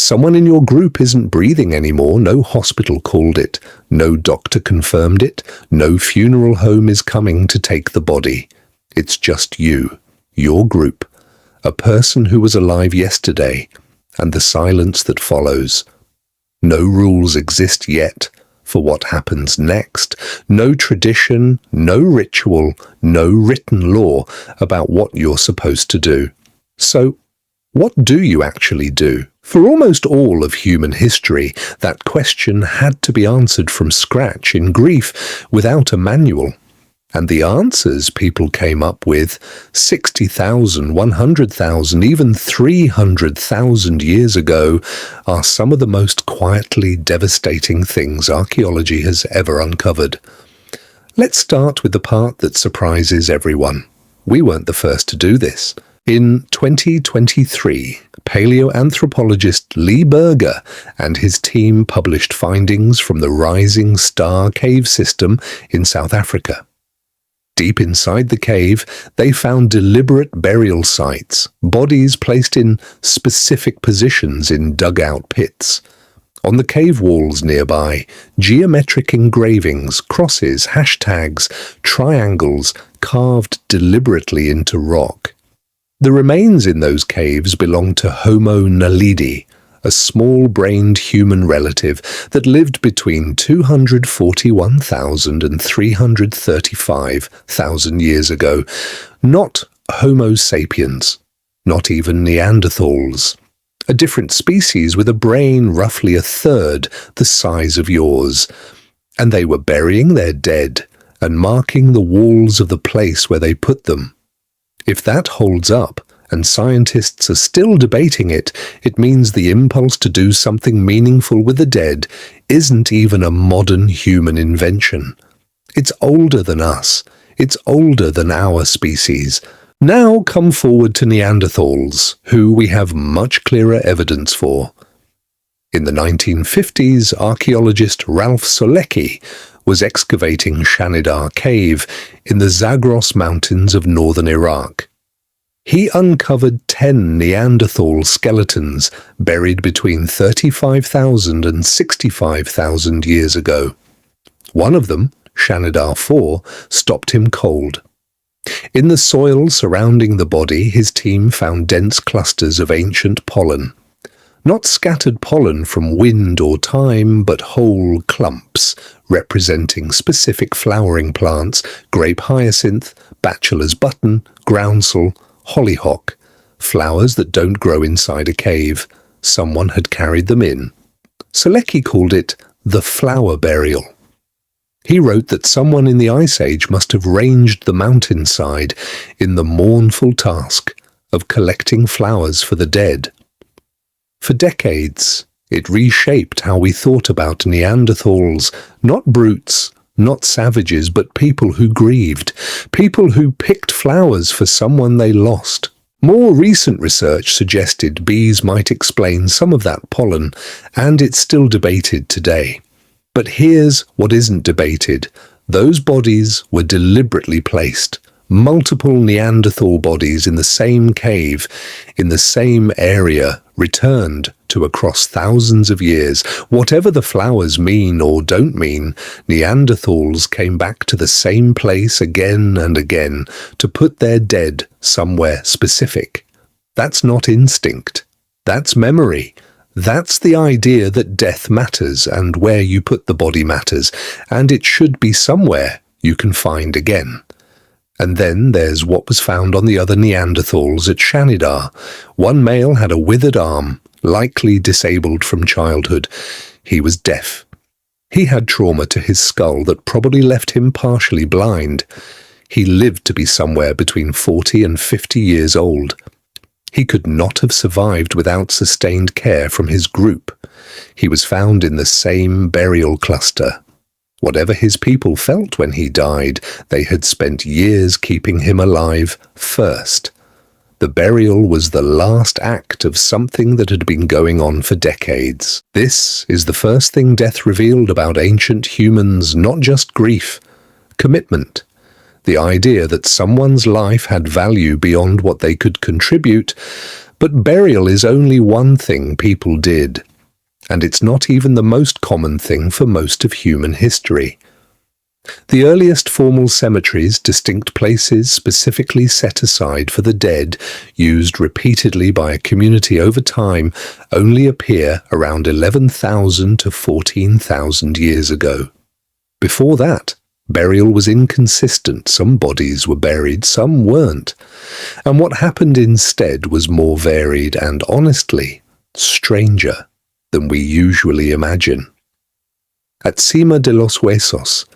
Someone in your group isn't breathing anymore. No hospital called it. No doctor confirmed it. No funeral home is coming to take the body. It's just you, your group, a person who was alive yesterday, and the silence that follows. No rules exist yet for what happens next. No tradition, no ritual, no written law about what you're supposed to do. So, what do you actually do? For almost all of human history, that question had to be answered from scratch in grief without a manual. And the answers people came up with 60,000, 100,000, even 300,000 years ago are some of the most quietly devastating things archaeology has ever uncovered. Let's start with the part that surprises everyone. We weren't the first to do this. In 2023, paleoanthropologist Lee Berger and his team published findings from the Rising Star cave system in South Africa. Deep inside the cave, they found deliberate burial sites, bodies placed in specific positions in dugout pits. On the cave walls nearby, geometric engravings, crosses, hashtags, triangles carved deliberately into rock. The remains in those caves belonged to Homo naledi, a small-brained human relative that lived between 241,000 and 335,000 years ago. Not Homo sapiens, not even Neanderthals. A different species with a brain roughly a third the size of yours. And they were burying their dead and marking the walls of the place where they put them. If that holds up, and scientists are still debating it, it means the impulse to do something meaningful with the dead isn't even a modern human invention. It's older than us. It's older than our species. Now come forward to Neanderthals, who we have much clearer evidence for. In the 1950s, archaeologist Ralph Solecki was excavating Shanidar Cave in the Zagros Mountains of northern Iraq. He uncovered 10 Neanderthal skeletons buried between 35,000 and 65,000 years ago. One of them, Shanidar 4, stopped him cold. In the soil surrounding the body, his team found dense clusters of ancient pollen. Not scattered pollen from wind or time, but whole clumps, representing specific flowering plants: grape hyacinth, bachelor's button, groundsel, hollyhock, flowers that don't grow inside a cave. Someone had carried them in. Solecki called it the flower burial. He wrote that someone in the Ice Age must have ranged the mountainside in the mournful task of collecting flowers for the dead. For decades, it reshaped how we thought about Neanderthals, not brutes, not savages, but people who grieved, people who picked flowers for someone they lost. More recent research suggested bees might explain some of that pollen, and it's still debated today. But here's what isn't debated. Those bodies were deliberately placed. Multiple Neanderthal bodies in the same cave, in the same area, returned to across thousands of years. Whatever the flowers mean or don't mean, Neanderthals came back to the same place again and again to put their dead somewhere specific. That's not instinct. That's memory. That's the idea that death matters and where you put the body matters, and it should be somewhere you can find again. And then there's what was found on the other Neanderthals at Shanidar. One male had a withered arm, likely disabled from childhood. He was deaf. He had trauma to his skull that probably left him partially blind. He lived to be somewhere between 40 and 50 years old. He could not have survived without sustained care from his group. He was found in the same burial cluster. Whatever his people felt when he died, they had spent years keeping him alive first. The burial was the last act of something that had been going on for decades. This is the first thing death revealed about ancient humans, not just grief. Commitment. The idea that someone's life had value beyond what they could contribute, But burial is only one thing people did, and it's not even the most common thing for most of human history. The earliest formal cemeteries, distinct places specifically set aside for the dead, used repeatedly by a community over time, only appear around 11,000 to 14,000 years ago. Before that, burial was inconsistent. Some bodies were buried, some weren't. And what happened instead was more varied and, honestly, stranger than we usually imagine. At Cima de los Huesos,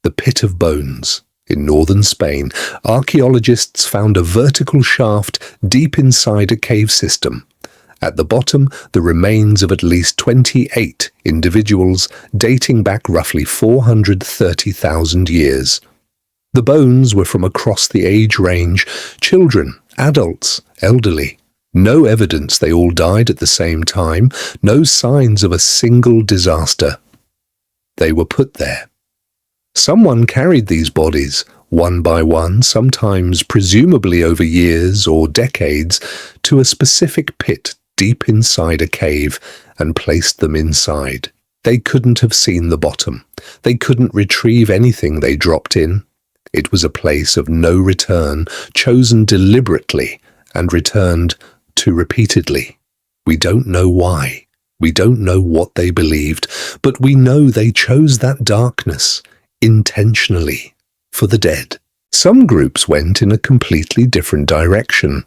the Pit of Bones, in northern Spain, archaeologists found a vertical shaft deep inside a cave system. At the bottom, the remains of at least 28 individuals dating back roughly 430,000 years. The bones were from across the age range: children, adults, elderly. No evidence they all died at the same time, no signs of a single disaster. They were put there. Someone carried these bodies, one by one, sometimes presumably over years or decades, to a specific pit deep inside a cave and placed them inside. They couldn't have seen the bottom. They couldn't retrieve anything they dropped in. It was a place of no return, chosen deliberately and returned to repeatedly. We don't know why. We don't know what they believed, but we know they chose that darkness intentionally for the dead. Some groups went in a completely different direction.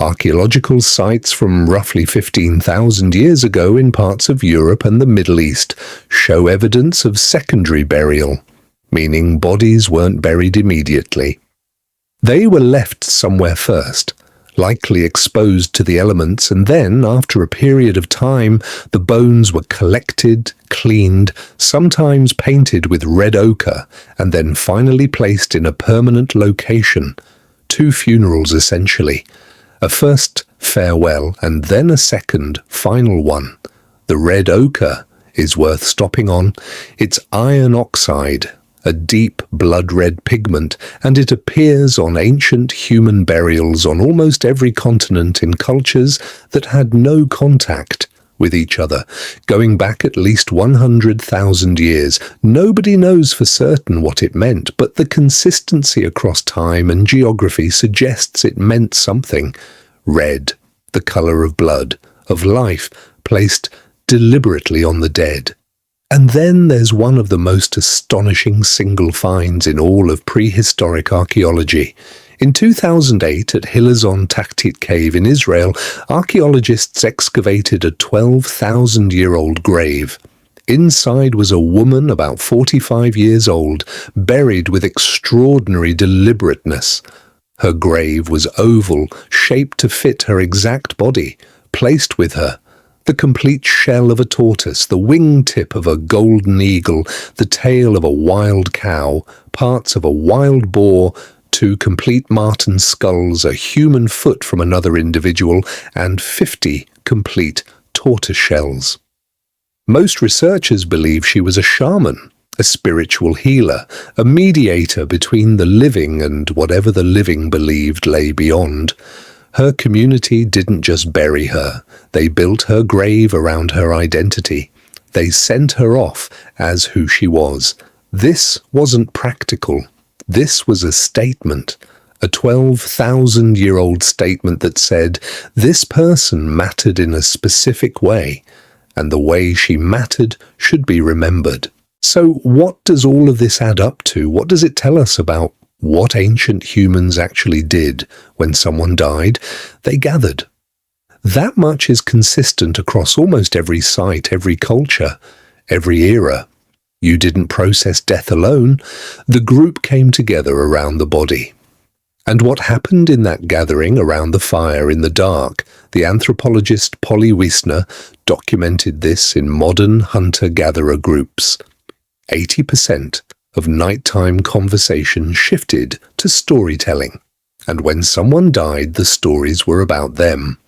Archaeological sites from roughly 15,000 years ago in parts of Europe and the Middle East show evidence of secondary burial, meaning bodies weren't buried immediately. They were left somewhere first, likely exposed to the elements, and then, after a period of time, the bones were collected, cleaned, sometimes painted with red ochre, and then finally placed in a permanent location. 2 funerals essentially. A first farewell and then a second, final one. The red ochre is worth stopping on. It's iron oxide, a deep blood-red pigment, and it appears on ancient human burials on almost every continent in cultures that had no contact with each other, going back at least 100,000 years. Nobody knows for certain what it meant, but the consistency across time and geography suggests it meant something. Red, the color of blood, of life, placed deliberately on the dead. And then there's one of the most astonishing single finds in all of prehistoric archaeology. In 2008, at Hilazon Taktit Cave in Israel, archaeologists excavated a 12,000-year-old grave. Inside was a woman about 45 years old, buried with extraordinary deliberateness. Her grave was oval, shaped to fit her exact body, placed with her the complete shell of a tortoise, the wingtip of a golden eagle, the tail of a wild cow, parts of a wild boar, 2 complete marten skulls, a human foot from another individual, and 50 complete tortoise shells. Most researchers believe she was a shaman, a spiritual healer, a mediator between the living and whatever the living believed lay beyond. Her community didn't just bury her, they built her grave around her identity. They sent her off as who she was. This wasn't practical. This was a statement, a 12,000-year-old statement that said this person mattered in a specific way, and the way she mattered should be remembered. So what does all of this add up to? What does it tell us about what ancient humans actually did when someone died? They gathered. That much is consistent across almost every site, every culture, every era. You didn't process death alone. The group came together around the body. And what happened in that gathering around the fire in the dark? The anthropologist Polly Wiesner documented this in modern hunter-gatherer groups. 80% of nighttime conversation shifted to storytelling, and when someone died, the stories were about them.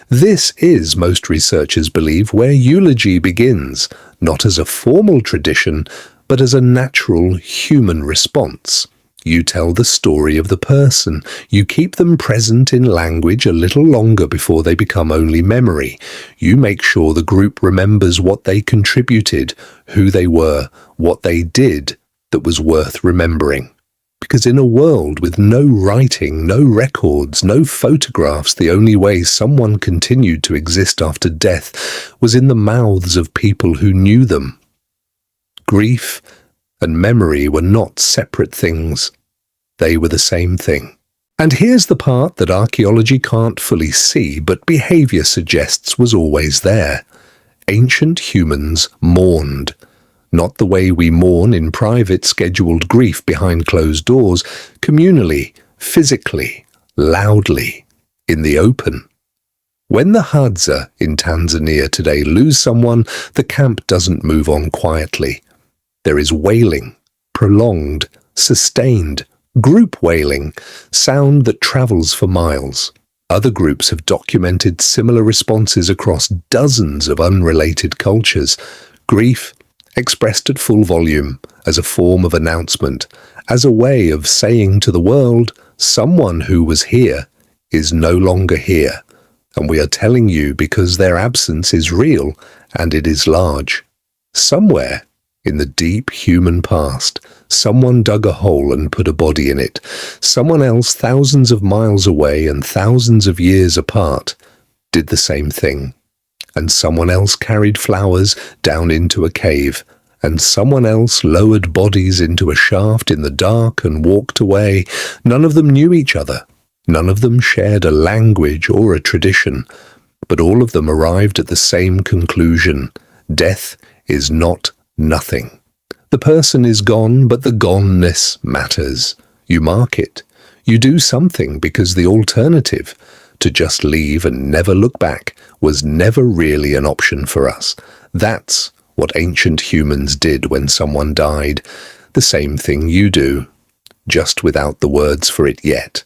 This is, most researchers believe, where eulogy begins, not as a formal tradition, but as a natural human response. You tell the story of the person. You keep them present in language a little longer before they become only memory. You make sure the group remembers what they contributed, who they were, what they did that was worth remembering. Because in a world with no writing, no records, no photographs, the only way someone continued to exist after death was in the mouths of people who knew them. Grief and memory were not separate things. They were the same thing. And here's the part that archaeology can't fully see, but behavior suggests was always there. Ancient humans mourned. Not the way we mourn in private scheduled grief behind closed doors, communally, physically, loudly, in the open. When the Hadza in Tanzania today lose someone, the camp doesn't move on quietly. There is wailing, prolonged, sustained, group wailing, sound that travels for miles. Other groups have documented similar responses across dozens of unrelated cultures. Grief expressed at full volume, as a form of announcement, as a way of saying to the world, someone who was here is no longer here, and we are telling you because their absence is real and it is large. Somewhere in the deep human past, someone dug a hole and put a body in it. Someone else, thousands of miles away and thousands of years apart, did the same thing. And someone else carried flowers down into a cave, and someone else lowered bodies into a shaft in the dark and walked away. None of them knew each other. None of them shared a language or a tradition, but all of them arrived at the same conclusion. Death is not nothing. The person is gone, but the goneness matters. You mark it. You do something because the alternative, to just leave and never look back, was never really an option for us. That's what ancient humans did when someone died. The same thing you do, just without the words for it yet.